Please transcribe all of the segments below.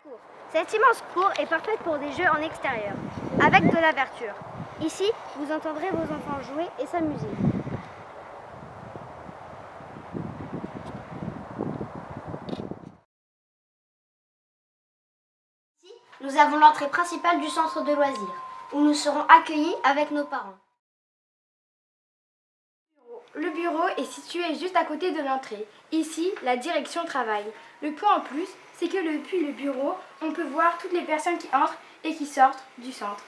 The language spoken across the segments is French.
Cour. Cette immense cour est parfaite pour des jeux en extérieur, avec de la verdure. Ici, vous entendrez vos enfants jouer et s'amuser. Ici, nous avons l'entrée principale du centre de loisirs, où nous serons accueillis avec nos parents. Le bureau est situé juste à côté de l'entrée. Ici, la direction travaille. Le point en plus, c'est que depuis le bureau, on peut voir toutes les personnes qui entrent et qui sortent du centre.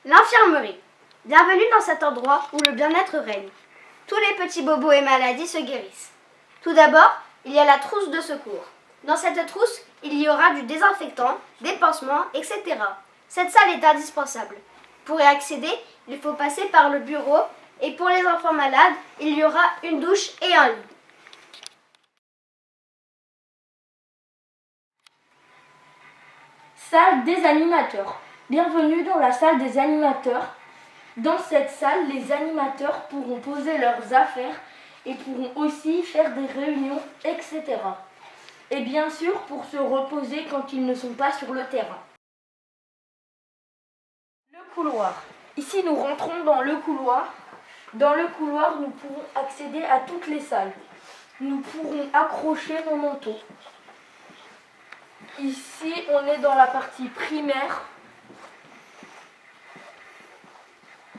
L'infirmerie. Bienvenue dans cet endroit où le bien-être règne. Tous les petits bobos et maladies se guérissent. Tout d'abord, il y a la trousse de secours. Dans cette trousse, il y aura du désinfectant, des pansements, etc. Cette salle est indispensable. Pour y accéder, il faut passer par le bureau et pour les enfants malades, il y aura une douche et un lit. Salle des animateurs. Bienvenue dans la salle des animateurs. Dans cette salle, les animateurs pourront poser leurs affaires et pourront aussi faire des réunions, etc. Et bien sûr pour se reposer quand ils ne sont pas sur le terrain. Le couloir. Ici, nous rentrons dans le couloir. Dans le couloir, nous pourrons accéder à toutes les salles. Nous pourrons accrocher nos manteaux. Ici, on est dans la partie primaire.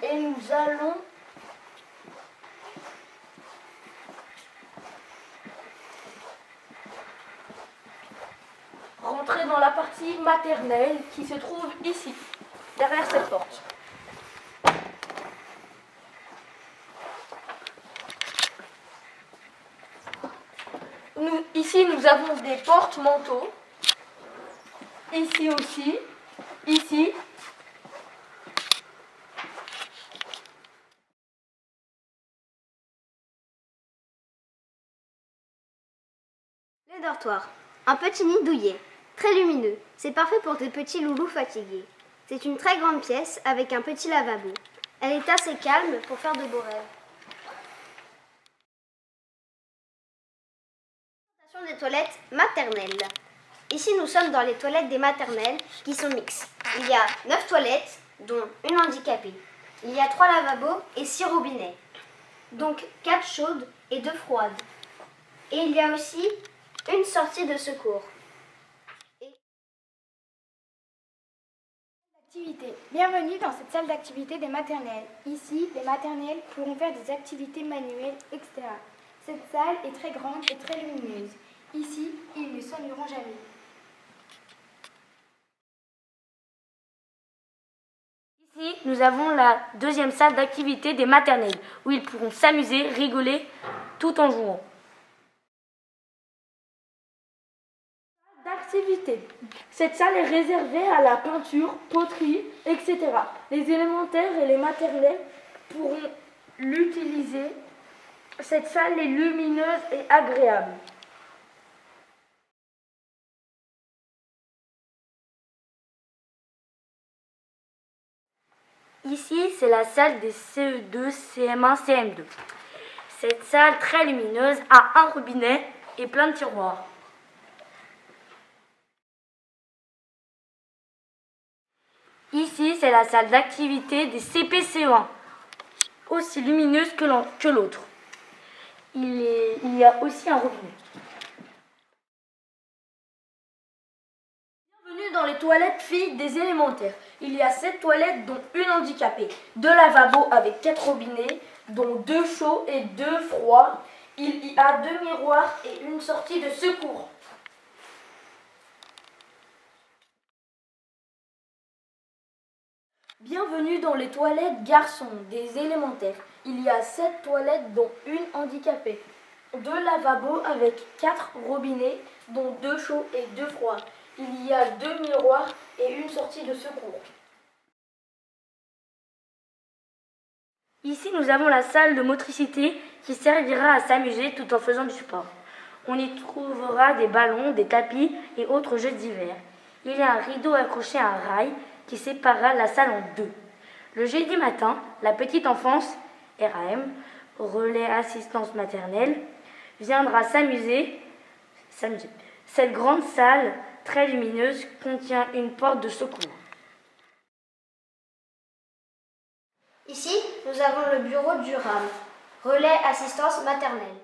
Et nous allons rentrer dans la partie maternelle qui se trouve ici, derrière cette porte. Ici, nous avons des porte-manteaux. Ici aussi. Ici. Le dortoir. Un petit nid douillet, très lumineux. C'est parfait pour des petits loulous fatigués. C'est une très grande pièce avec un petit lavabo. Elle est assez calme pour faire de beaux rêves. Des toilettes maternelles. Ici, nous sommes dans les toilettes des maternelles qui sont mixtes. Il y a 9 toilettes, dont une handicapée. Il y a 3 lavabos et 6 robinets. Donc 4 chaudes et 2 froides. Et il y a aussi une sortie de secours. Bienvenue dans cette salle d'activité des maternelles. Ici, les maternelles pourront faire des activités manuelles, etc. Cette salle est très grande et très lumineuse. Ici, ils ne s'ennuieront jamais. Ici, nous avons la deuxième salle d'activité des maternelles, où ils pourront s'amuser, rigoler, tout en jouant. D'activité. Cette salle est réservée à la peinture, poterie, etc. Les élémentaires et les maternelles pourront l'utiliser. Cette salle est lumineuse et agréable. Ici, c'est la salle des CE2, CM1, CM2. Cette salle très lumineuse a un robinet et plein de tiroirs. Ici, c'est la salle d'activité des CP-CE1, aussi lumineuse que l'autre. Il y a aussi un robinet. Bienvenue dans les toilettes filles des élémentaires. Il y a 7 toilettes dont une handicapée, 2 lavabos avec 4 robinets, dont 2 chauds et 2 froids. Il y a 2 miroirs et une sortie de secours. Bienvenue dans les toilettes garçons des élémentaires. Il y a 7 toilettes dont une handicapée, 2 lavabos avec 4 robinets dont 2 chauds et 2 froids. Il y a 2 miroirs et une sortie de secours. Ici, nous avons la salle de motricité qui servira à s'amuser tout en faisant du sport. On y trouvera des ballons, des tapis et autres jeux d'hiver. Il y a un rideau accroché à un rail qui séparera la salle en deux. Le jeudi matin, la petite enfance, RAM, relais assistance maternelle, viendra s'amuser. Cette grande salle très lumineuse contient une porte de secours. Ici, nous avons le bureau du RAM, relais assistance maternelle.